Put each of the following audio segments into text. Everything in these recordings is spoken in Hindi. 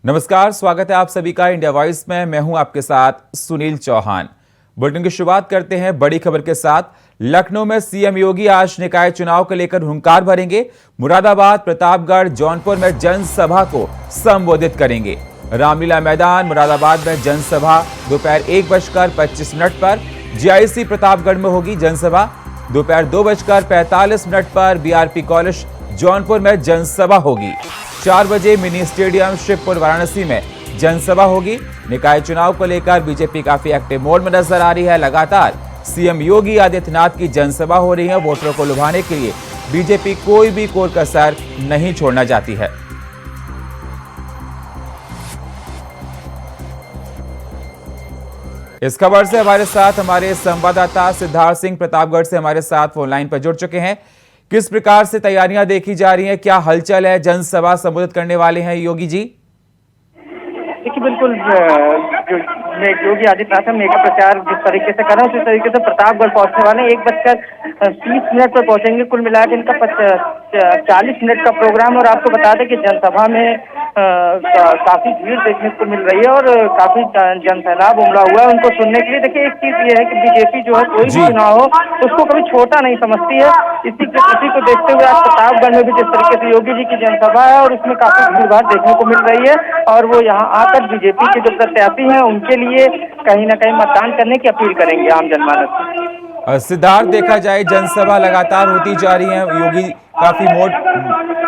नमस्कार, स्वागत है आप सभी का इंडिया वॉइस में। मैं हूं आपके साथ सुनील चौहान। बुलेटिन की शुरुआत करते हैं बड़ी खबर के साथ। लखनऊ में सीएम योगी आज निकाय चुनाव को लेकर हुंकार भरेंगे। मुरादाबाद, प्रतापगढ़, जौनपुर में जनसभा को संबोधित करेंगे। रामलीला मैदान मुरादाबाद में जनसभा दोपहर 1:25 पर, जीआईसी प्रतापगढ़ में होगी जनसभा। दोपहर 2:45 पर बीआरपी कॉलेज जौनपुर में जनसभा होगी। 4 बजे मिनी स्टेडियम शिवपुर वाराणसी में जनसभा होगी। निकाय चुनाव को लेकर बीजेपी काफी एक्टिव मोड में नजर आ रही है। लगातार सीएम योगी आदित्यनाथ की जनसभा हो रही है। वोटरों को लुभाने के लिए बीजेपी कोई भी कोर कसर नहीं छोड़ना चाहती है। इस खबर से हमारे साथ हमारे संवाददाता सिद्धार्थ सिंह प्रतापगढ़ से हमारे साथ फोन लाइन पर जुड़ चुके हैं। किस प्रकार से तैयारियां देखी जा रही हैं, क्या हलचल है, जनसभा संबोधित करने वाले हैं योगी जी? देखिए, बिल्कुल जो योगी आदित्यनाथ मेगा प्रचार जिस तरीके से कर रहे हैं उसी तरीके से प्रतापगढ़ पहुंचने वाले 1:30 पर पहुंचेंगे। कुल मिलाकर इनका 40 मिनट का प्रोग्राम। और आपको बता दें कि जनसभा में काफी भीड़ देखने को मिल रही है और काफी जनसैलाब उमड़ा हुआ है उनको सुनने के लिए। देखिए, एक चीज ये है कि बीजेपी जो है कोई भी चुनाव हो उसको कभी छोटा नहीं समझती है। इसी को देखते हुए आज प्रतापगढ़ में भी जिस तरीके से योगी जी की जनसभा है और उसमें काफी भीड़ भाड़ देखने को मिल रही है और वो यहाँ आकर बीजेपी के जो प्रत्याशी हैं उनके लिए कहीं ना कहीं मतदान करने की अपील करेंगे आम जनमानस। सिद्धार्थ, देखा जाए जनसभा लगातार होती जा रही है, योगी काफी मोड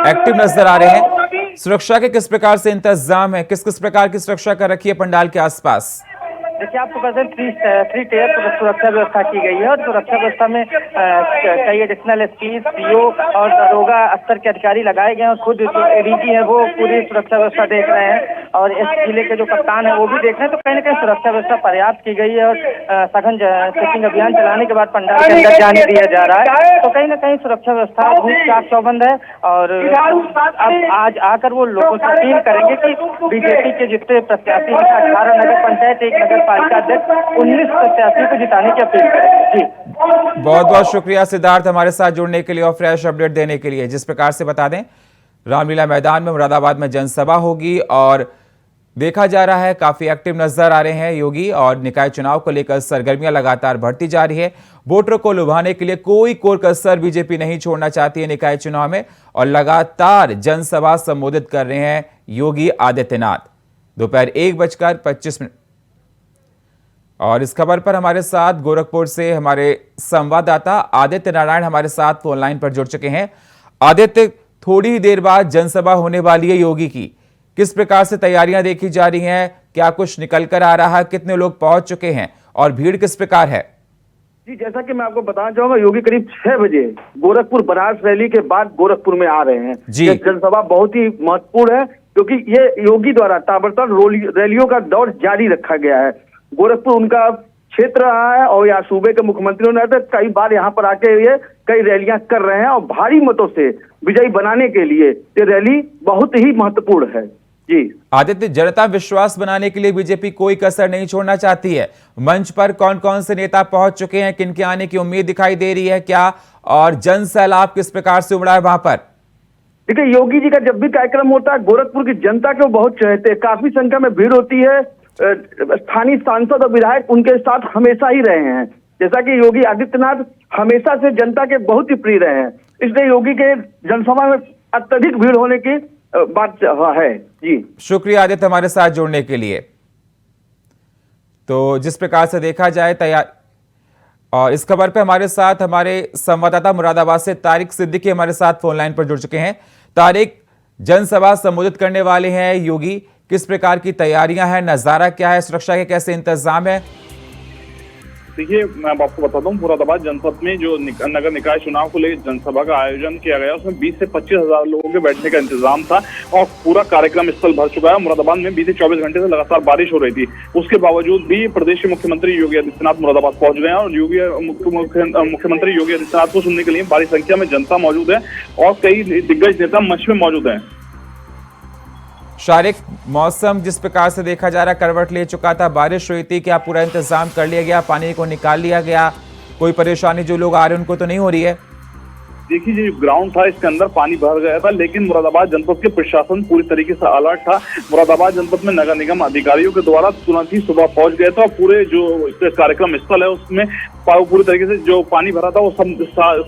एक्टिव नजर आ रहे हैं। सुरक्षा के किस प्रकार से इंतजाम है, किस किस प्रकार की सुरक्षा कर रखी है पंडाल के आसपास? देखिए, आपको पता है 3 टियर सुरक्षा व्यवस्था की गई है और सुरक्षा व्यवस्था में कई एडिशनल एसपी, सीओ और दरोगा स्तर के अधिकारी लगाए गए हैं और खुद जो एडीजी है वो पूरी सुरक्षा व्यवस्था देख रहे हैं और इस जिले के जो कप्तान है वो भी देख रहे हैं। तो कहीं ना कहीं सुरक्षा व्यवस्था पर्याप्त की गई है और सघन चेकिंग अभियान चलाने के बाद पंडाल के अंदर जाने दिया जा रहा है। तो कहीं ना कहीं सुरक्षा व्यवस्था बहुत चाक चौबंद है और अब आज आकर वो लोगों से अपील करेंगे कि बीजेपी के जितने प्रत्याशी हैं 18 नगर पंचायत, 1 नगर पालिका अध्यक्ष, 19 प्रत्याशी को जिताने की अपील करेंगे। जी, बहुत बहुत शुक्रिया सिद्धार्थ हमारे साथ जुड़ने के लिए और फ्रेश अपडेट देने के लिए। जिस प्रकार से बता दें, रामलीला मैदान में मुरादाबाद में जनसभा होगी और देखा जा रहा है काफी एक्टिव नजर आ रहे हैं योगी और निकाय चुनाव को लेकर सरगर्मियां लगातार बढ़ती जा रही है। वोटरों को लुभाने के लिए कोई कोर कसर बीजेपी नहीं छोड़ना चाहती है निकाय चुनाव में और लगातार जनसभा संबोधित कर रहे हैं योगी आदित्यनाथ। दोपहर 1:25। और इस खबर पर हमारे साथ गोरखपुर से हमारे संवाददाता आदित्य नारायण हमारे साथ फोन लाइन पर जुड़ चुके हैं। आदित्य, थोड़ी ही देर बाद जनसभा होने वाली है योगी की, किस प्रकार से तैयारियां देखी जा रही हैं, क्या कुछ निकल कर आ रहा है, कितने लोग पहुंच चुके हैं और भीड़ किस प्रकार है? जी, जैसा कि मैं आपको बताना चाहूंगा, योगी करीब 6 बजे गोरखपुर बनारस रैली के बाद गोरखपुर में आ रहे हैं। ये जनसभा बहुत ही महत्वपूर्ण है क्योंकि ये योगी द्वारा ताबड़तोड़ रैलियों का दौर जारी रखा गया है। गोरखपुर उनका क्षेत्र रहा है और यहाँ सूबे के मुख्यमंत्रियों ने कई बार यहाँ पर आके ये कई रैलियां कर रहे हैं और भारी मतों से विजयी बनाने के लिए ये रैली बहुत ही महत्वपूर्ण है। जी आदित्य, जनता विश्वास बनाने के लिए बीजेपी कोई कसर नहीं छोड़ना चाहती है। मंच पर कौन कौन से नेता पहुंच चुके हैं, किनके आने की उम्मीद दिखाई दे रही है क्या, और जन सैलाब किस प्रकार से उमड़ा है वहां पर? देखिए, योगी जी का जब भी कार्यक्रम होता है गोरखपुर की जनता के वो बहुत चाहते हैं, काफी संख्या में भीड़ होती है। स्थानीय सांसद और विधायक उनके साथ हमेशा ही रहे हैं। जैसा कि योगी आदित्यनाथ हमेशा से जनता के बहुत ही प्रिय रहे हैं, इसलिए योगी के जनसभा में अत्यधिक भीड़ होने की बात है। जी, शुक्रिया आदित्य हमारे साथ जुड़ने के लिए। तो जिस प्रकार से देखा जाए तैयार, और इस खबर पे हमारे साथ हमारे संवाददाता मुरादाबाद से तारिक सिद्दीकी हमारे साथ फोन लाइन पर जुड़ चुके हैं। तारिक, जनसभा संबोधित करने वाले हैं योगी, किस प्रकार की तैयारियां हैं, नजारा क्या है, सुरक्षा के कैसे इंतजाम है? देखिए, मैं आपको बता दूं, मुरादाबाद जनपद में जो नगर निकाय चुनाव को लेकर जनसभा का आयोजन किया गया उसमें 20 से 25 हजार लोगों के बैठने का इंतजाम था और पूरा कार्यक्रम स्थल भर चुका है। मुरादाबाद में बीते 24 घंटे से लगातार बारिश हो रही थी, उसके बावजूद भी प्रदेश के मुख्यमंत्री योगी आदित्यनाथ मुरादाबाद पहुंच गए हैं और मुख्यमंत्री योगी आदित्यनाथ को सुनने के लिए भारी संख्या में जनता मौजूद है और कई दिग्गज नेता मंच में मौजूद है। शारिक, मौसम जिस प्रकार से देखा जा रहा है करवट ले चुका था, बारिश हुई थी, क्या पूरा इंतजाम कर लिया गया, पानी को निकाल लिया गया, कोई परेशानी जो लोग आ रहे हैं उनको तो नहीं हो रही है? देखिए जो ग्राउंड था इसके अंदर पानी भर गया था, लेकिन मुरादाबाद जनपद के प्रशासन पूरी तरीके से अलर्ट था। मुरादाबाद जनपद में नगर निगम अधिकारियों के द्वारा तुरंत ही सुबह पहुंच गए थे और पूरे जो कार्यक्रम स्थल है उसमें पूरी तरीके से जो पानी भरा था वो सब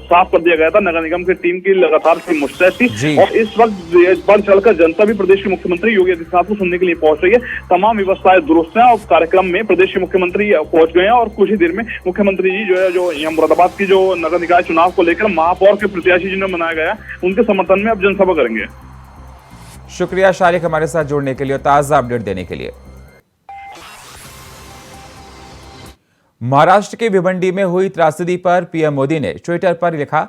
साफ कर दिया गया था। नगर निगम की टीम की लगातार से मुस्तैद थी और इस वक्त बढ़ चढ़कर जनता भी प्रदेश के मुख्यमंत्री योगी आदित्यनाथ को सुनने के लिए पहुंच रही है। तमाम व्यवस्थाएं दुरुस्त हैं और कार्यक्रम में प्रदेश के मुख्यमंत्री पहुंच गए हैं और कुछ ही देर में मुख्यमंत्री जी जो यहाँ मुरादाबाद की जो नगर निकाय चुनाव को लेकर महापौर के प्रत्याशी जिन्हें बनाया गया उनके समर्थन में अब जनसभा करेंगे। शुक्रिया शारिक हमारे साथ जुड़ने के लिए और ताजा अपडेट देने के लिए। महाराष्ट्र के भिवंडी में हुई त्रासदी पर पीएम मोदी ने ट्विटर पर लिखा,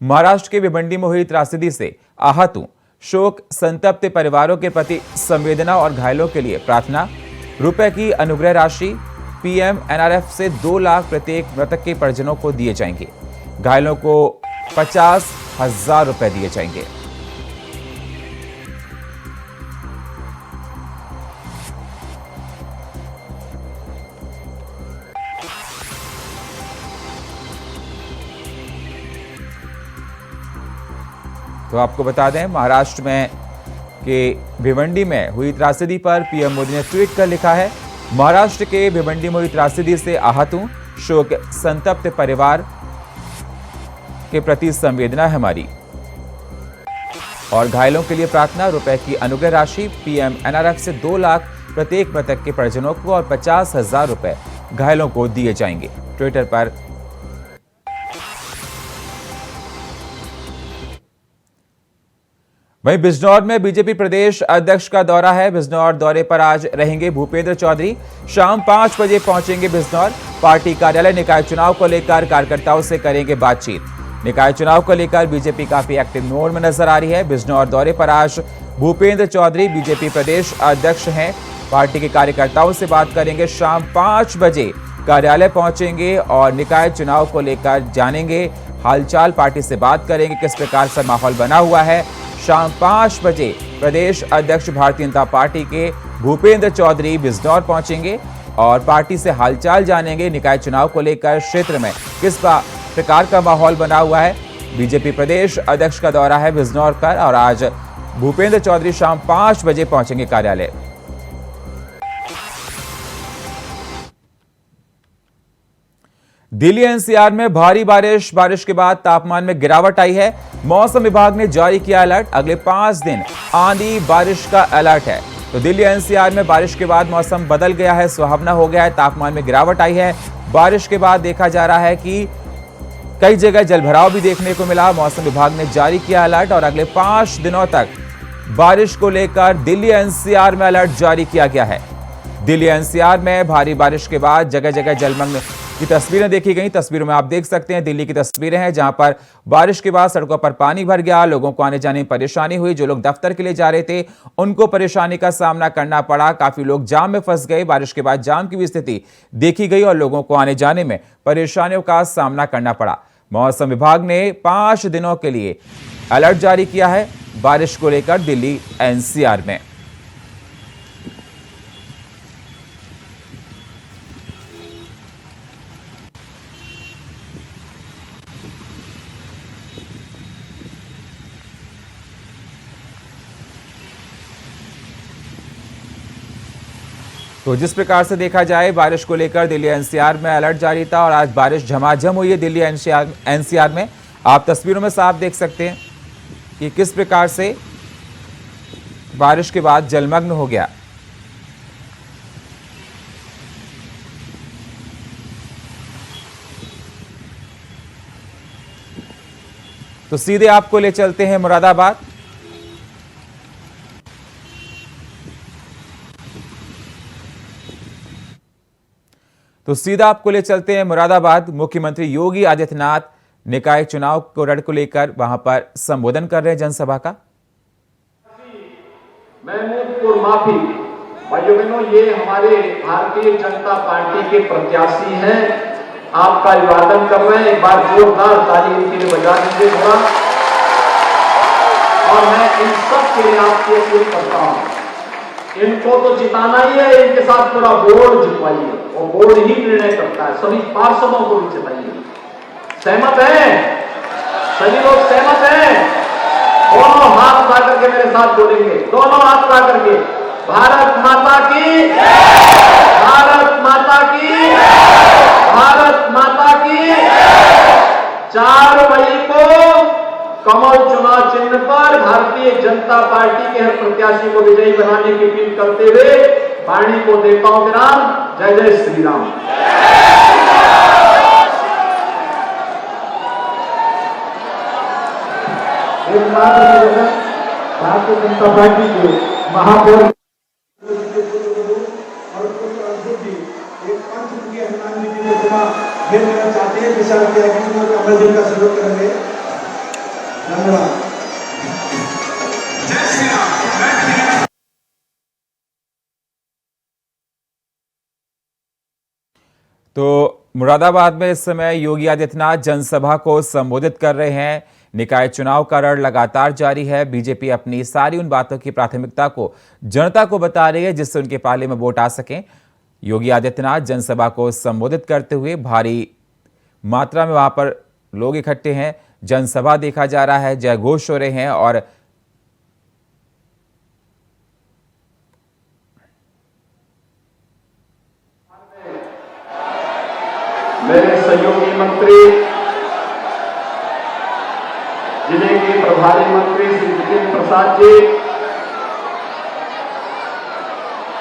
महाराष्ट्र के भिवंडी में हुई त्रासदी से आहत हूं, शोक संतप्त परिवारों के प्रति संवेदना और घायलों के लिए प्रार्थना। रुपए की अनुग्रह राशि पीएम एनआरएफ से 2 लाख प्रत्येक मृतक के परिजनों को दिए जाएंगे। घायलों को 50,000 रुपए दिए जाएंगे। तो आपको बता दें, महाराष्ट्र में के भिवंडी में हुई त्रासदी पर पीएम मोदी ने ट्वीट कर लिखा है, महाराष्ट्र के भिवंडी में हुई त्रासदी से आहत हूं, शोक संतप्त परिवार के प्रति संवेदना है हमारी और घायलों के लिए प्रार्थना। रुपए की अनुग्रह राशि पीएम एनआरएफ से 2 लाख प्रत्येक मृतक के परिजनों को और 50,000 रुपए घायलों को दिए जाएंगे। ट्विटर पर वहीं बिजनौर में बीजेपी प्रदेश अध्यक्ष का दौरा है। बिजनौर दौरे पर आज रहेंगे भूपेंद्र चौधरी। शाम 5 बजे पहुंचेंगे बिजनौर। पार्टी कार्यालय निकाय चुनाव को लेकर कार्यकर्ताओं से करेंगे बातचीत। निकाय चुनाव को लेकर बीजेपी काफी एक्टिव मोड में नजर आ रही है। बिजनौर दौरे पर आज भूपेंद्र चौधरी बीजेपी प्रदेश अध्यक्ष हैं। पार्टी के कार्यकर्ताओं से बात करेंगे। शाम 5 बजे कार्यालय पहुंचेंगे और निकाय चुनाव को लेकर जानेंगे हालचाल। पार्टी से बात करेंगे किस प्रकार से माहौल बना हुआ है। शाम 5 बजे प्रदेश अध्यक्ष भारतीय जनता पार्टी के भूपेंद्र चौधरी बिजनौर पहुंचेंगे और पार्टी से हालचाल जानेंगे। निकाय चुनाव को लेकर क्षेत्र में किस प्रकार का माहौल बना हुआ है। बीजेपी प्रदेश अध्यक्ष का दौरा है बिजनौर का और आज भूपेंद्र चौधरी शाम 5 बजे पहुंचेंगे कार्यालय। दिल्ली एनसीआर में भारी बारिश के बाद तापमान में गिरावट आई है। मौसम विभाग ने जारी किया अलर्ट। अगले 5 दिन आंधी बारिश का अलर्ट है। तो दिल्ली एनसीआर में बारिश के बाद मौसम बदल गया है, सुहावना हो गया है। तापमान में गिरावट आई है। बारिश के बाद देखा जा रहा है कि कई जगह जलभराव भी देखने को मिला। मौसम विभाग ने जारी किया अलर्ट और अगले 5 दिनों तक बारिश को लेकर दिल्ली एनसीआर में अलर्ट जारी किया गया है। दिल्ली एनसीआर में भारी बारिश के बाद जगह जगह जलमग्न की तस्वीरें देखी गई। तस्वीरों में आप देख सकते हैं दिल्ली की तस्वीरें हैं जहां पर बारिश के बाद सड़कों पर पानी भर गया। लोगों को आने जाने में परेशानी हुई। जो लोग दफ्तर के लिए जा रहे थे उनको परेशानी का सामना करना पड़ा। काफी लोग जाम में फंस गए। बारिश के बाद जाम की भी स्थिति देखी गई और लोगों को आने जाने में परेशानियों का सामना करना पड़ा। मौसम विभाग ने 5 दिनों के लिए अलर्ट जारी किया है बारिश को लेकर दिल्ली एनसीआर में। तो जिस प्रकार से देखा जाए बारिश को लेकर दिल्ली एनसीआर में अलर्ट जारी था और आज बारिश झमाझम हुई है दिल्ली एनसीआर में। आप तस्वीरों में साफ देख सकते हैं कि किस प्रकार से बारिश के बाद जलमग्न हो गया। तो सीधे आपको ले चलते हैं मुरादाबाद। तो सीधा आपको ले चलते हैं मुरादाबाद। मुख्यमंत्री योगी आदित्यनाथ निकाय चुनाव को लेकर वहां पर संबोधन कर रहे हैं जनसभा का। महमूदपुर माफी भाइयों बहनों, ये हमारे भारतीय जनता पार्टी के प्रत्याशी हैं। आपका अभिवादन कर रहे हैं। एक बार जोरदार ताली इनके लिए बजा दीजिए थोड़ा। और मैं इन सब के लिए आपकी अपील करता हूं, इनको तो जिताना ही है, इनके साथ पूरा बोर्ड जितवाइए और बोर्ड ही निर्णय करता है। सभी पार्षदों को भी जिताइए। सहमत है? सभी लोग सहमत हैं? दोनों हाथ उठा करके मेरे साथ बोलेंगे, दोनों हाथ उठा करके, भारत माता की, भारत माता की, भारत माता की। 4 मई को कमल चुनाव चिन्ह पर भारतीय जनता पार्टी के हर प्रत्याशी को विजयी बनाने की अपील करते हुए वाणी को देता हूं विराम। जय जय श्री राम। भारतीय जनता पार्टी के महापौर और एक 5 रुपये हनुमान जी की प्रतिमा भेंट करना चाहते हैं। विशाल किया कमल जी का सहयोग करेंगे। धन्यवाद। जय श्री राम। तो मुरादाबाद में इस समय योगी आदित्यनाथ जनसभा को संबोधित कर रहे हैं। निकाय चुनाव का रण लगातार जारी है। बीजेपी अपनी सारी उन बातों की प्राथमिकता को जनता को बता रही है जिससे उनके पाले में वोट आ सकें। योगी आदित्यनाथ जनसभा को संबोधित करते हुए भारी मात्रा में वहां पर लोग इकट्ठे हैं। जनसभा देखा जा रहा है, जय घोष हो रहे हैं और मेरे सहयोगी मंत्री, जिले के प्रभारी मंत्री श्री जितेंद्र प्रसाद जी,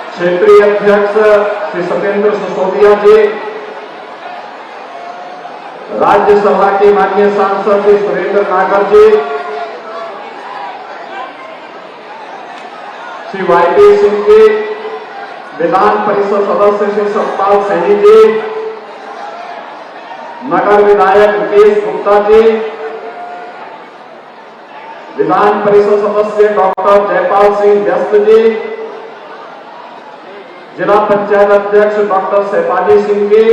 क्षेत्रीय अध्यक्ष श्री सत्येंद्र सिसोदिया जी, राज्यसभा के माननीय सांसद श्री सुरेंद्र नागर जी, श्री वाईपी सिंह जी, विधान परिषद सदस्य श्री सतपाल सैनी जी, नगर विधायक मुकेश गुप्ता जी, विधान परिषद सदस्य डॉक्टर जयपाल सिंह व्यस्त जी, जिला पंचायत अध्यक्ष डॉक्टर शैपाली सिंह जी,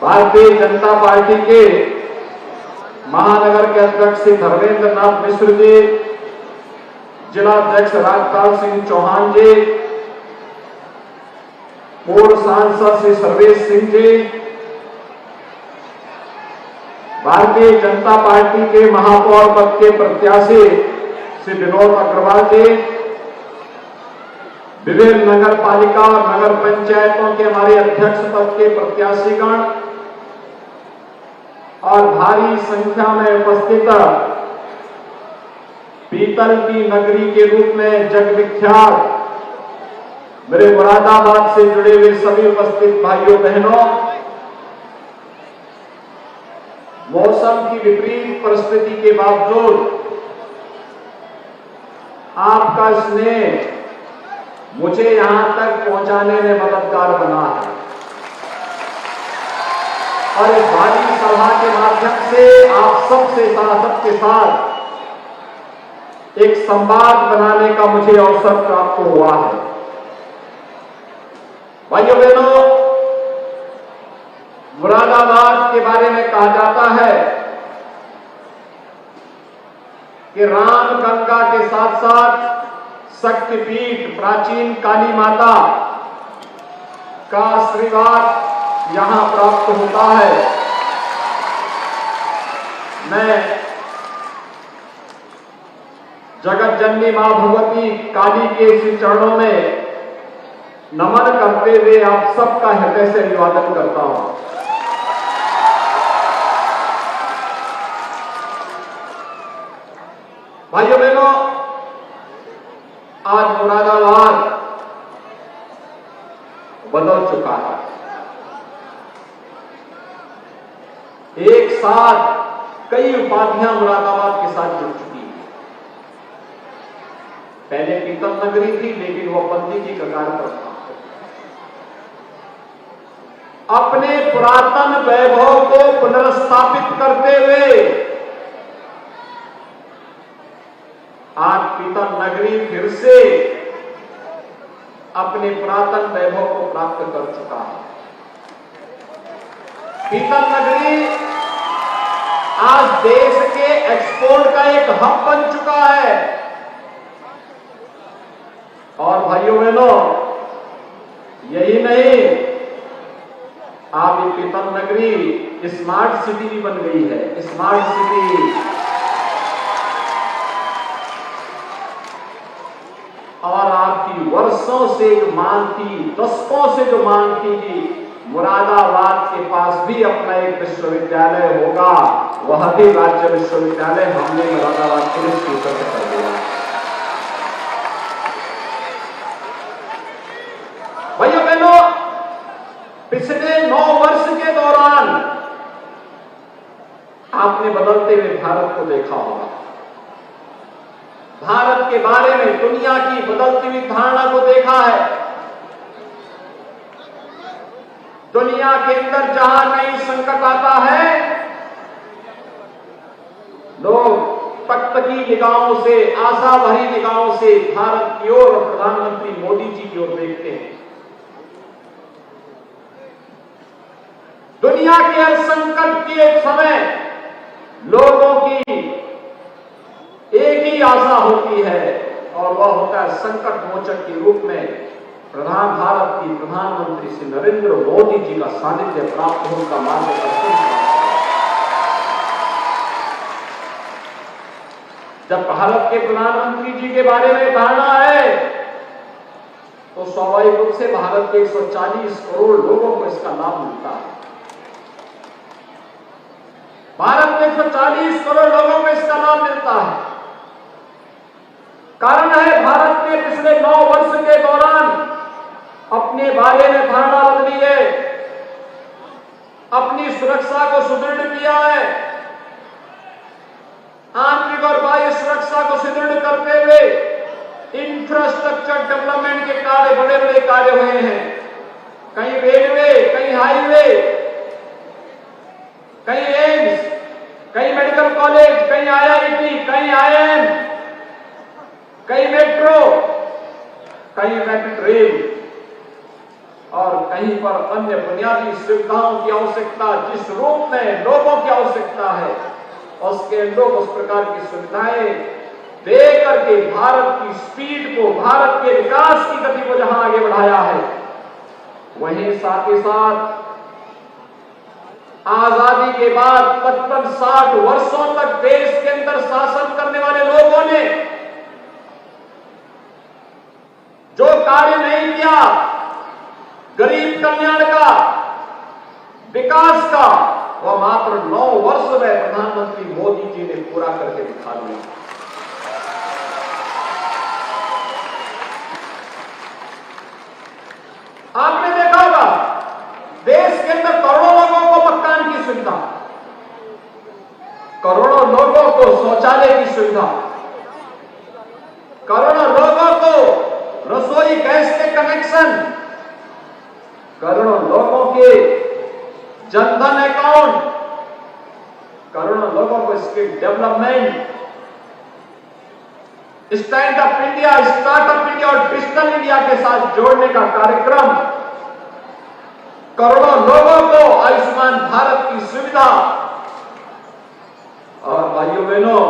भारतीय जनता पार्टी के महानगर के अध्यक्ष श्री धर्मेंद्र नाथ मिश्र जी, जिला अध्यक्ष राजपाल सिंह चौहान जी, पूर्व सांसद श्री सर्वेश सिंह जी, भारतीय जनता पार्टी के महापौर पद के प्रत्याशी श्री विनोद अग्रवाल जी, विभिन्न नगर पालिका और नगर पंचायतों के हमारे अध्यक्ष पद के प्रत्याशीगण और भारी संख्या में उपस्थित पीतल की नगरी के रूप में जगविख्यात मेरे मुरादाबाद से जुड़े हुए सभी उपस्थित भाइयों बहनों, मौसम की विपरीत परिस्थिति के बावजूद आपका स्नेह मुझे यहां तक पहुंचाने में मददगार बना है और इस भारी सभा के माध्यम से आप सबके साथ एक संवाद बनाने का मुझे अवसर प्राप्त हुआ है। भाइयों बहनों, मुरादाबाद के बारे में कहा जाता है कि राम गंगा के साथ साथ शक्तिपीठ प्राचीन काली माता का आशीर्वाद यहां प्राप्त होता है। मैं जगत जननी मां भगवती काली के श्री चरणों में नमन करते हुए आप सबका हृदय से अभिवादन करता हूं। भाइयों बहनों, आज मुरादाबाद बदल चुका है। एक साथ कई उपाधियां मुरादाबाद के साथ जुड़ चुकी हैं। पहले पीतल नगरी थी, लेकिन वह बंदी की कगार पर था। अपने पुरातन वैभव को पुनर्स्थापित करते हुए आज पीतल नगरी फिर से अपने पुरातन वैभव को प्राप्त कर चुका है। पीतल नगरी आज देश के एक्सपोर्ट का एक हब बन चुका है। और भाइयों बहनों, यही नहीं, आप ये पीतल नगरी स्मार्ट सिटी भी बन गई है। स्मार्ट सिटी और आपकी वर्षों से जो मांग थी, दशकों से जो मांग थी कि मुरादाबाद के पास भी अपना एक विश्वविद्यालय होगा, वह भी राज्य विश्वविद्यालय हमने मुरादाबाद को स्वीकृत कर दिया। भाइयों बहनों, पिछले 9 वर्ष के दौरान आपने बदलते हुए भारत को देखा होगा। भारत के बारे में दुनिया की बदलती हुई धारणा को देखा है। दुनिया के अंदर जहां कहीं संकट आता है, लोग टकटकी निगाहों से, आशा भरी निगाहों से भारत की ओर और प्रधानमंत्री मोदी जी की ओर देखते हैं। दुनिया के हर संकट के एक समय लोगों की एक ही आशा होती है और वह होता है संकट मोचक के रूप में भारत की प्रधानमंत्री श्री नरेंद्र मोदी जी का सानिध्य प्राप्त हो, उनका मार्गदर्शन प्राप्त हो। जब भारत के प्रधानमंत्री जी के बारे में धारणा है तो स्वाभाविक रूप से भारत के 140 करोड़ लोगों को इसका लाभ मिलता है। भारत में 140 करोड़ लोगों को इसका लाभ मिलता है। कारण है भारत ने पिछले 9 वर्ष के दौरान अपने बारे में धारणा बदली है, अपनी सुरक्षा को सुदृढ़ किया है, आंतरिक और बाह्य सुरक्षा को सुदृढ़ करते हुए इंफ्रास्ट्रक्चर डेवलपमेंट के कार्य, बड़े बड़े कार्य हुए हैं। कहीं रेलवे, कहीं हाईवे, कहीं एम्स, कहीं मेडिकल कॉलेज, कहीं IIT, कहीं IIM, कहीं मेट्रो, कहीं रैपिड रेल और कहीं पर अन्य बुनियादी सुविधाओं की आवश्यकता, जिस रूप में लोगों की आवश्यकता है उसके लोग उस प्रकार की सुविधाएं दे करके भारत की स्पीड को, भारत के विकास की गति को जहां आगे बढ़ाया है, वहीं साथ ही साथ आजादी के बाद 55-60 वर्षों तक देश के अंदर शासन करने वाले लोगों ने जो कार्य नहीं किया, गरीब कल्याण का, विकास का, वह मात्र 9 वर्ष में प्रधानमंत्री मोदी जी ने पूरा करके दिखा दिया। आपने देखा होगा देश के अंदर करोड़ों लोगों को मकान की सुविधा, करोड़ों लोगों को शौचालय की सुविधा, करोड़ों लोगों को रसोई गैस के कनेक्शन, करोड़ों लोगों के जनधन अकाउंट, करोड़ों लोगों को skill development, stand up India, startup India और डिजिटल इंडिया के साथ जोड़ने का कार्यक्रम, करोड़ों लोगों को आयुष्मान भारत की सुविधा और भाइयों बहनों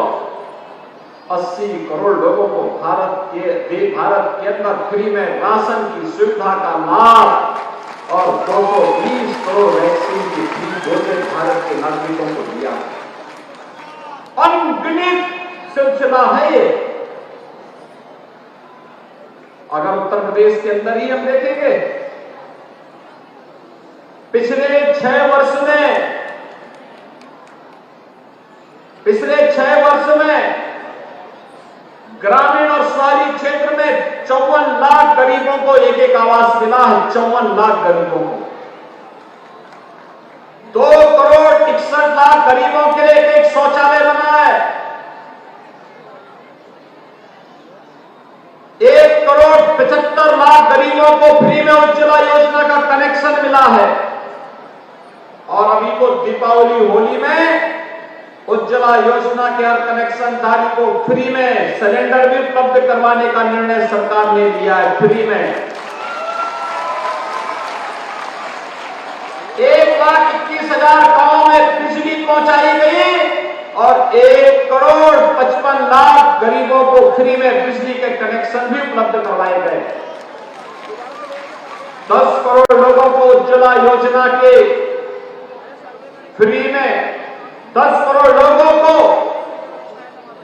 80 करोड़ लोगों को भारत के अंदर फ्री में राशन की सुविधा का लाभ और 220 करोड़ वैक्सीन की फ्री डोजेज भारत के नागरिकों को दिया। अनगिनत सिलसिला है ये। अगर उत्तर प्रदेश के अंदर ही हम देखेंगे, पिछले 6 वर्ष में ग्रामीण और शहरी क्षेत्र में 54 लाख गरीबों को एक आवास मिला है। 54 लाख गरीबों को 2 करोड़ 61 लाख गरीबों के लिए एक शौचालय बना है। 1 करोड़ 75 लाख गरीबों को फ्री में उज्ज्वला योजना का कनेक्शन मिला है। और अभी तो दीपावली होली में उज्ज्वला योजना के हर कनेक्शन धारी को फ्री में सिलेंडर भी उपलब्ध करवाने का निर्णय सरकार ने लिया है। फ्री में 1,21,000 गांवों में बिजली पहुंचाई गई और 1 करोड़ 55 लाख गरीबों को फ्री में बिजली के कनेक्शन भी उपलब्ध करवाए गए। 10 करोड़ लोगों को उज्ज्वला योजना के फ्री में 10 करोड़ लोगों को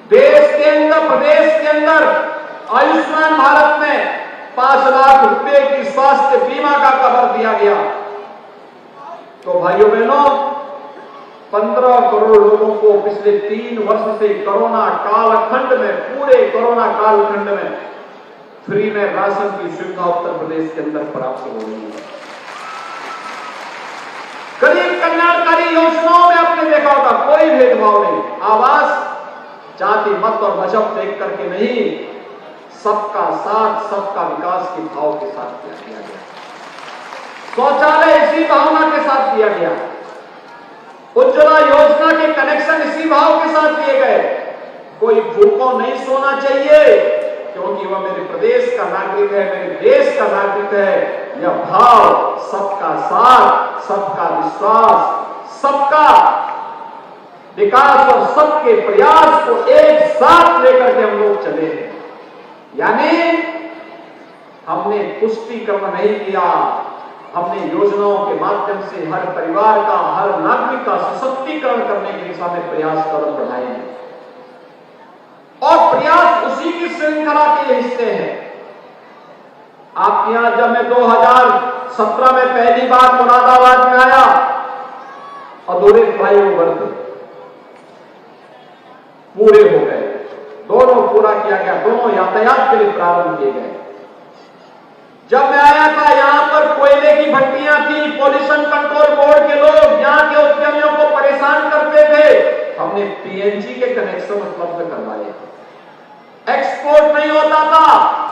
देश के अंदर, प्रदेश के अंदर आयुष्मान भारत में 5 लाख रुपए की स्वास्थ्य बीमा का कवर दिया गया। तो भाइयों बहनों, 15 करोड़ लोगों को पिछले 3 वर्ष से कोरोना कालखंड में, पूरे कोरोना कालखंड में फ्री में राशन की सुविधा उत्तर प्रदेश के अंदर प्राप्त हो रही है। गरीब कल्याणकारी योजनाओं में आपने देखा होगा कोई भेदभाव नहीं, आवास जाति मत और मजहब देख करके नहीं, सबका साथ सबका विकास के भाव के साथ किया गया। शौचालय इसी भावना के साथ दिया गया, उज्ज्वला योजना के कनेक्शन इसी भाव के साथ दिए गए। कोई भूखों नहीं सोना चाहिए क्योंकि वह मेरे प्रदेश का नागरिक है, मेरे देश का नागरिक है। यह भाव सबका साथ, सबका विश्वास, सबका विकास और सबके प्रयास को एक साथ लेकर के हम लोग चले हैं। यानी हमने तुष्टीकरण नहीं किया, हमने योजनाओं के माध्यम से हर परिवार का, हर नागरिक का सशक्तिकरण करने की दिशा में प्रयास कदम बढ़ाए हैं। और प्रयास उसी की श्रृंखला के हिस्से हैं। आपके यहां जब मैं 2017 में पहली बार मुरादाबाद में आया, अधूरे फ्लाईओवर थे, पूरे हो गए, दोनों पूरा किया गया, दोनों यातायात के लिए प्रारंभ किए गए। जब मैं आया था यहां पर कोयले की भट्टियां थी, पॉल्यूशन कंट्रोल बोर्ड के लोग यहां के उद्यमियों को परेशान करते थे, हमने पीएनजी के कनेक्शन उपलब्ध करवाए। एक्सपोर्ट नहीं होता था,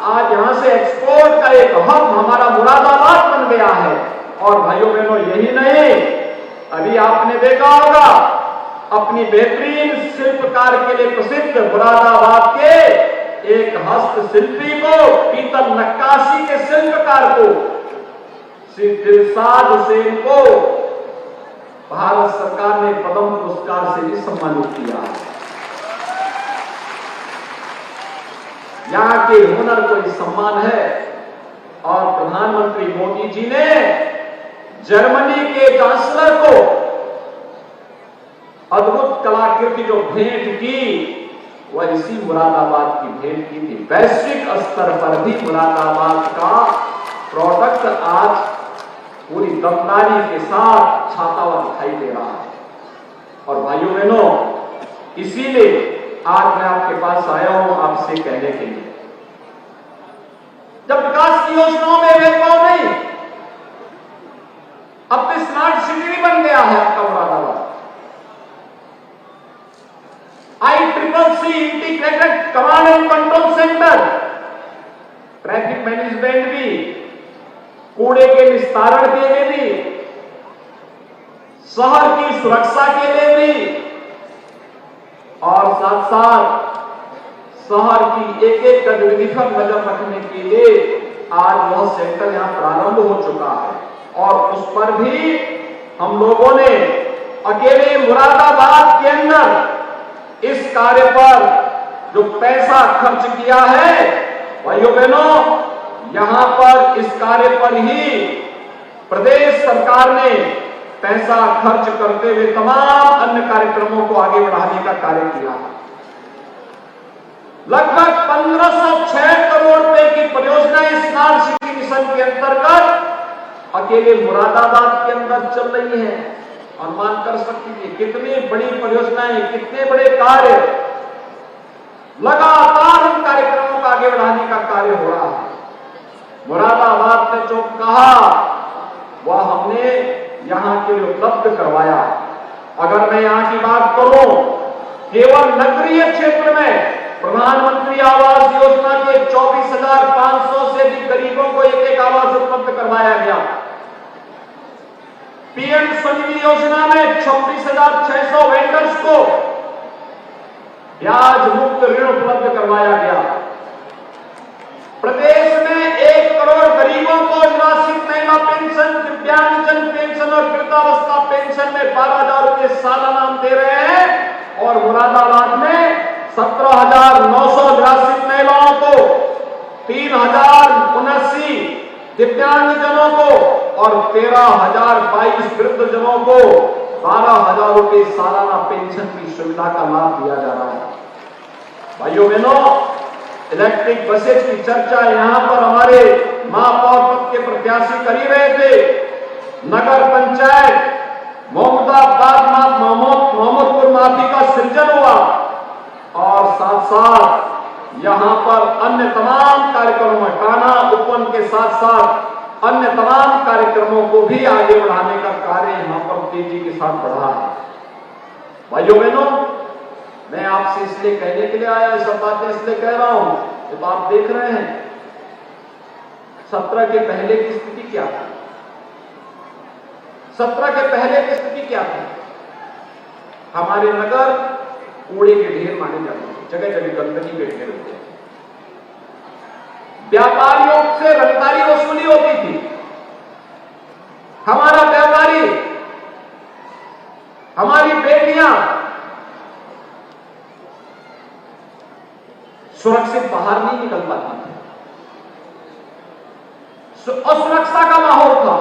आज यहां से एक्सपोर्ट का एक हब हमारा मुरादाबाद बन गया है। और भाइयों बहनों, यही नहीं, अभी आपने देखा होगा अपनी बेहतरीन शिल्पकार के लिए प्रसिद्ध मुरादाबाद के एक हस्तशिल्पी को, पीतल नक्काशी के शिल्पकार को, श्री दिलशाद हुसैन को भारत सरकार ने पद्म पुरस्कार से भी सम्मानित किया है। यहां के हुनर को भी सम्मान है। और प्रधानमंत्री मोदी जी ने जर्मनी के चांसलर को अद्भुत कलाकृति जो भेंट की, वह इसी मुरादाबाद की भेंट की थी। वैश्विक स्तर पर भी मुरादाबाद का प्रोडक्ट आज पूरी दमदारी के साथ छाता हुआ दिखाई दे रहा है। और भाइयों बहनों, इसीलिए आज मैं आपके पास आया हूं आपसे कहने के लिए, जब विकास की योजनाओं में भेदभाव नहीं, अब तो स्मार्ट सिटी भी बन गया है आपका Moradabad. ICCC integrated command and control centre, traffic management भी, कूड़े के निस्तारण के लिए भी, शहर की सुरक्षा के लिए भी, और साथ साथ शहर की एक एक गतिविधि पर नजर रखने के लिए आज वह सेंटर यहां प्रारंभ हो चुका है। और उस पर भी हम लोगों ने अकेले मुरादाबाद के अंदर इस कार्य पर जो पैसा खर्च किया है, भाइयों बहनों, यहां पर इस कार्य पर ही प्रदेश सरकार ने पैसा खर्च करते हुए तमाम अन्य कार्यक्रमों को आगे बढ़ाने का कार्य किया है। लगभग 1506 करोड़ रुपए की परियोजनाएं स्मार्ट सिटी मिशन के अंतर्गत अकेले मुरादाबाद के अंदर चल रही है। अनुमान कर सकती है कितनी बड़ी परियोजनाएं, कितने बड़े कार्य, लगातार इन कार्यक्रमों को आगे बढ़ाने का कार्य हो रहा है। मुरादाबाद ने जो कहा वह हमने यहां के लिए उपलब्ध करवाया। अगर मैं यहां की बात करूं, केवल नगरीय क्षेत्र में प्रधानमंत्री आवास योजना के 24,500 से अधिक गरीबों को एक एक आवास उपलब्ध करवाया गया। पीएम स्वनिधि योजना में 26,600 वेंडर्स को ब्याज मुक्त ऋण उपलब्ध करवाया गया। प्रदेश में 1 करोड़ गरीबों को निवासित महिला पेंशन, दिव्यांगजन पेंशन और वृद्धावस्था पेंशन में 12,000 रुपए सालाना हम दे रहे हैं। और मुरादाबाद में 17,900 निवासित महिलाओं को, 3,079 दिव्यांगजनों को और 13,022 वृद्धजनों को 12,000 रुपए सालाना पेंशन की सुविधा का लाभ दिया जा रहा है। भाइयों बहनों, इलेक्ट्रिक बसेज की चर्चा यहां पर हमारे महापौर पद के प्रत्याशी कर ही रहे थे। नगर पंचायत मोहम्मदपुर माफी का सृजन हुआ और साथ साथ यहां पर अन्य तमाम कार्यक्रमों में कान्हा उपवन के साथ साथ अन्य तमाम कार्यक्रमों को भी आगे बढ़ाने का कार्य यहां पर तेजी के साथ बढ़ा है। भाइयों बहनों, मैं आपसे इसलिए कहने के लिए आया, सब बातें इसलिए कह रहा हूं कि तो आप देख रहे हैं 17 के पहले की स्थिति क्या थी। 17 के पहले की स्थिति क्या थी? हमारे नगर कूड़े के ढेर माने जाते थे, जगह जगह गंदगी के ढेर होते थे, व्यापारियों से रंगदारी वसूली होती थी। हमारा व्यापारी, हमारी बेटियां सुरक्षित बाहर नहीं निकल पाती थी, असुरक्षा का माहौल था।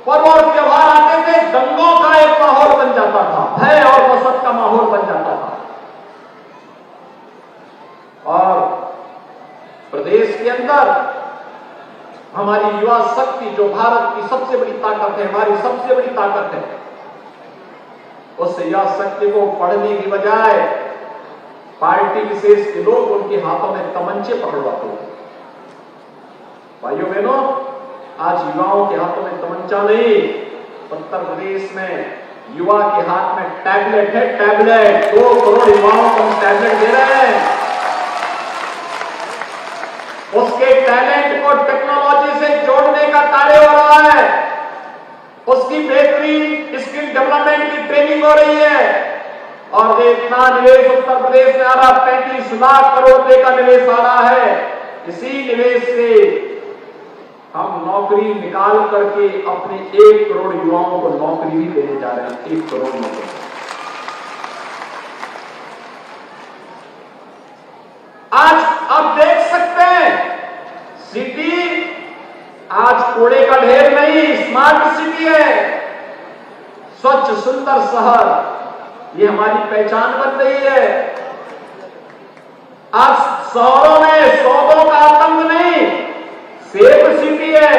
पर्व और त्योहार आते थे, दंगों का एक माहौल बन जाता था, भय और वसत का माहौल बन जाता था। और प्रदेश के अंदर हमारी युवा शक्ति, जो भारत की सबसे बड़ी ताकत है, हमारी सबसे बड़ी ताकत है, उस युवा शक्ति को पढ़ने की बजाय पार्टी विशेष के लोग उनके हाथों में तमंचे पकड़वाते हैं। भाइयों बहनों, आज युवाओं के हाथों में तमंचा नहीं, उत्तर प्रदेश में युवा के हाथ में टैबलेट है। टैबलेट 2 करोड़ युवाओं को हम टैबलेट दे रहे हैं। उसके टैलेंट को टेक्नोलॉजी से जोड़ने का कार्य हो रहा है, उसकी बेहतरीन स्किल डेवलपमेंट की ट्रेनिंग हो रही है। और इतना निवेश उत्तर प्रदेश में आ रहा, 35 लाख करोड़ रुपए का निवेश आ रहा है। इसी निवेश से हम नौकरी निकाल करके अपने 1 करोड़ युवाओं को नौकरी भी देने जा रहे हैं। 1 करोड़ नौकरी। आज आप देख सकते हैं, सिटी आज कूड़े का ढेर नहीं, स्मार्ट सिटी है। स्वच्छ सुंदर शहर, ये हमारी पहचान बन रही है। आज शहरों में सौदों का आतंक नहीं, सेफ सिटी है।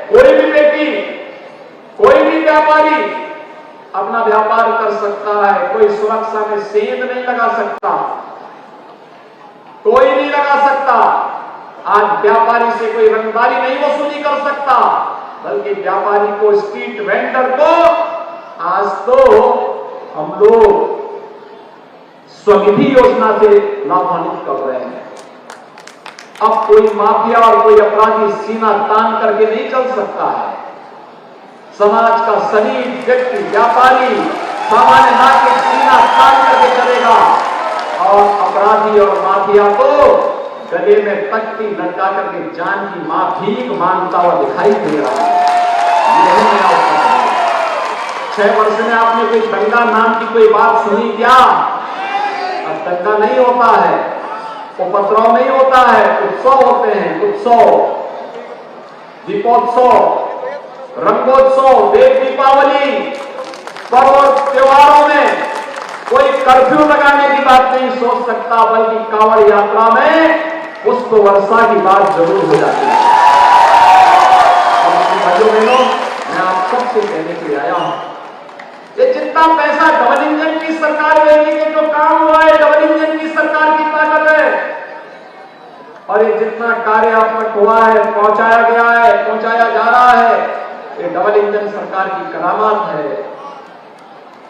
कोई भी बेटी, कोई भी व्यापारी अपना व्यापार कर सकता है, कोई सुरक्षा में सेंध नहीं लगा सकता, कोई नहीं लगा सकता। आज व्यापारी से कोई रंगदारी नहीं वसूली कर सकता, बल्कि व्यापारी को, स्ट्रीट वेंडर को आज तो हम लोग स्वनिधि योजना से लाभान्वित कर रहे हैं। अब कोई माफिया और कोई अपराधी सीना तान करके नहीं चल सकता है। समाज का शरीफ व्यक्ति, व्यापारी, सामान्य नागरिक सीना तान करके चलेगा और अपराधी और माफिया को गले में तख्ती लटका करके जान की माफी मांगता हुआ दिखाई दे रहा है। यही मैं आपको 6 वर्ष में आपने कोई दंगा नाम की कोई बात सुनी क्या? अब दंगा नहीं होता है, उपद्रव नहीं होता है, उत्सव होते हैं। उत्सव, दीपोत्सव, रंगोत्सव, देव दीपावली, पर्व और त्योहारों में कोई कर्फ्यू लगाने की बात नहीं सोच सकता, बल्कि कांवड़ यात्रा में पुष्प वर्षा की बात जरूर हो जाती है। भाइयों बहनों, मैं आप सबसे कहने के लिए आया हूं, ये जितना पैसा डबल इंजन की सरकार देगी, कि जो काम हुआ है डबल इंजन की सरकार की ताकत है। और ये जितना कार्य आप तक हुआ है, पहुंचाया गया है, पहुंचाया जा रहा है, ये डबल इंजन सरकार की करामात है,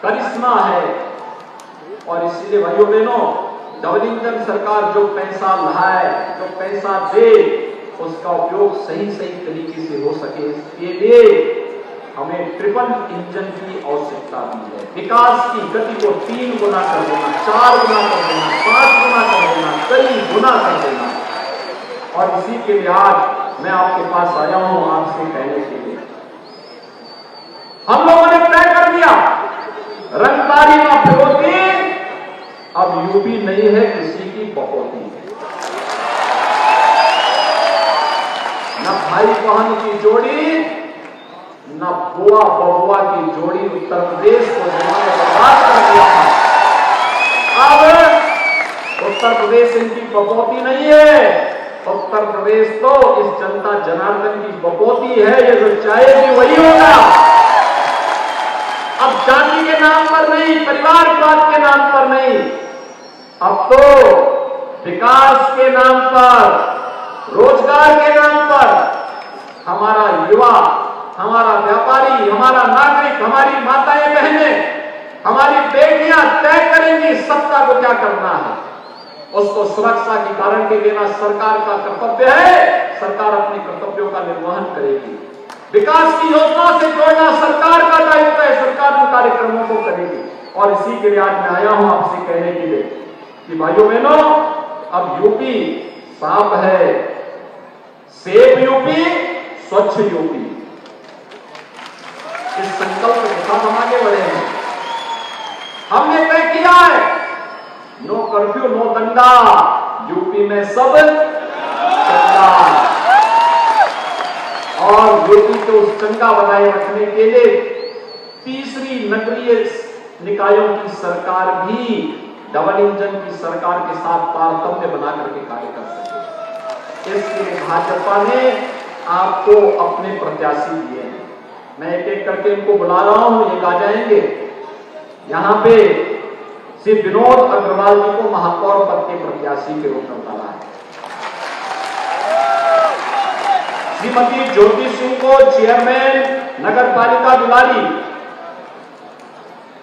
करिश्मा है। और इसलिए भाइयों बहनों, डबल इंजन सरकार जो पैसा लाए, जो पैसा दे, उसका उपयोग सही तरीके से हो सके, इसके लिए हमें ट्रिपल इंजन की आवश्यकता भी है। विकास की गति को 3 गुना कर देना, 4 गुना कर देना, 5 गुना कर देना, कई गुना कर देना। और इसी के लिए आज मैं आपके पास आया हूं, आपसे कहने के लिए हम लोगों ने तय कर दिया, रंगदारी ना फिरौती, अब यूपी नहीं है किसी की बकौती है। न भाई बहन की जोड़ी, न बुआ बबुआ की जोड़ी उत्तर प्रदेश को जिन्होंने बर्बाद कर दिया था। अब उत्तर प्रदेश इनकी बपौती नहीं है, उत्तर प्रदेश तो इस जनता जनार्दन की बपौती है। ये जो चाहेगी वही होगा। अब जाति के नाम पर नहीं, परिवारवाद के नाम पर नहीं, अब तो विकास के नाम पर, रोजगार के नाम पर हमारा युवा, हमारा व्यापारी, हमारा नागरिक, हमारी माताएं बहनें, हमारी बेटियां तय करेंगी सत्ता को क्या करना है। उसको सुरक्षा की गारंटी देना सरकार का कर्तव्य है। सरकार अपने कर्तव्यों का निर्वहन करेगी। विकास की योजना से जोड़ना सरकार का दायित्व है। सरकार उन कार्यक्रमों को करेगी। और इसी के लिए आज मैं आया हूं आपसे कहने के लिए कि भाइयों बहनों, अब यूपी साफ है, सेफ यूपी, स्वच्छ यूपी, इस संकल्प के साथ हम आगे बढ़े हैं। हमने तय किया है नो कर्फ्यू नो दंगा, यूपी में सब चंगा। और यूपी को चंगा बनाए रखने के लिए तीसरी नगरीय निकायों की सरकार भी डबल इंजन की सरकार के साथ तारतम्य बना करके कार्य कर सके। इसके लिए भाजपा ने आपको अपने प्रत्याशी दिए हैं। मैं एक एक करके इनको बुला रहा हूं, ये आ जाएंगे। यहां पे श्री विनोद अग्रवाल जी को महापौर पद के प्रत्याशी के रूप में उतारा है। श्रीमती ज्योति सिंह को चेयरमैन नगर पालिका Dulari,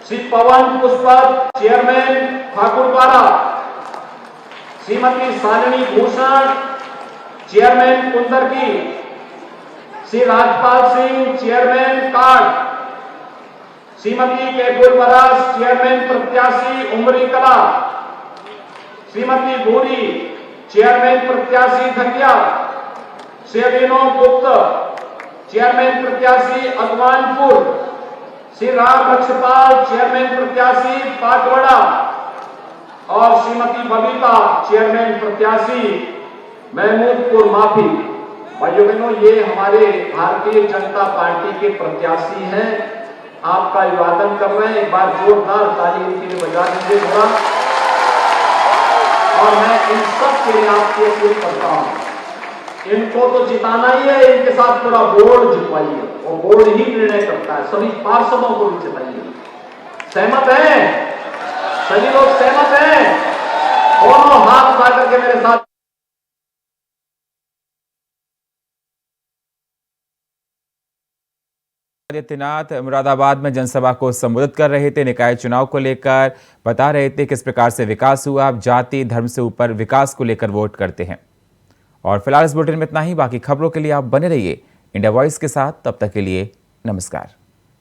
Shri Pawan Pushpak chairman Thakurpada, Shrimati Shalini Bhushan chairman Kundarki, Shri Rajpal Singh chairman काट, श्रीमती कैपुर बरास चेयरमैन प्रत्याशी उमरी कला, श्रीमती भूरी चेयरमैन प्रत्याशी धकिया, श्री अभिनव गुप्त चेयरमैन प्रत्याशी अगवानपुर, श्री राम लक्ष्यपाल चेयरमैन प्रत्याशी पाकवड़ा और श्रीमती बबीता चेयरमैन प्रत्याशी महमूदपुर माफी। भाइयों बहनों, ये हमारे भारतीय जनता पार्टी के प्रत्याशी हैं। आपका अभिवादन कर रहे हैं। एक बार जोरदार ताली इनके लिए बजा दीजिए थोड़ा। और मैं इन सब के लिए आपकी अपील करता हूं, इनको तो जिताना ही है, इनके साथ पूरा बोर्ड जितवाइए और बोर्ड ही निर्णय करता है। सभी पार्षदों को भी जिताइए। सहमत हैं? सभी लोग सहमत हैं? दोनों हाथ उठा करके मेरे साथ आदित्यनाथ मुरादाबाद में जनसभा को संबोधित कर रहे थे। निकाय चुनाव को लेकर बता रहे थे किस प्रकार से विकास हुआ। अब जाति धर्म से ऊपर विकास को लेकर वोट करते हैं। और फिलहाल इस बुलेटिन में इतना ही। बाकी खबरों के लिए आप बने रहिए इंडिया वॉइस के साथ। तब तक के लिए नमस्कार।